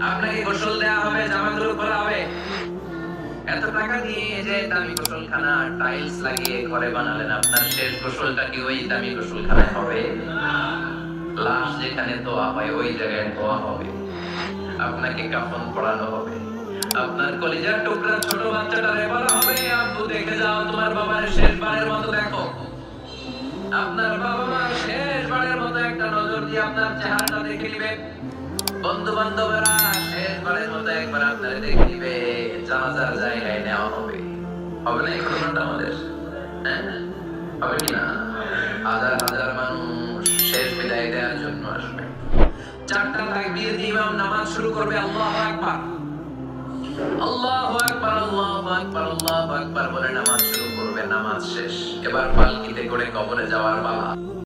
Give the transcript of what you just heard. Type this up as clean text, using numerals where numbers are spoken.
আপনাকে গোসল দেওয়া হবে, জামাগুলো খোলা হবে। এত টাকা দিয়ে যে দামি গোসলখানা টাইলস লাগিয়ে ঘরে বানালেন, আপনার শেষ গোসলটা কি ওই দামি গোসলখানায় হবে? লাশ যেখানে ধোয়া হয় ওই জায়গায় ধোয়া হবে। আপনাকে কাফন পরানো হবে। আপনার কলিজার টুকরা ছোট বাচ্চাটারে বলা হবে, আব্বু দেখে যাও তোমার বাবার শেষবারের মতো দেখো। আপনার বাবা মা শেষবারের মতো একটা নজর দিয়ে আপনার চেহারাটা দেখে নিবে। বন্ধু বান্ধবরা শেষবারের মতো একবার আপনারে দেখে নিবে। জানাজার জায়গায় নেওয়া হবে। হবে না এই ঘটনাটা আমাদের? হ্যাঁ, হবে কি না? হাজার হাজার মানুষ শেষ বিদায় দেওয়ার জন্য আসবে। চারটা তাকবীর দিয়ে ইমাম নামাজ শুরু করবে। আল্লাহু আকবার, আল্লাহু আকবার, আল্লাহু আকবার, আল্লাহু আকবার বলে নামাজ শুরু করবে। নামাজ শেষ। এবার পালকিতে করে কবরে যাওয়ার পালা।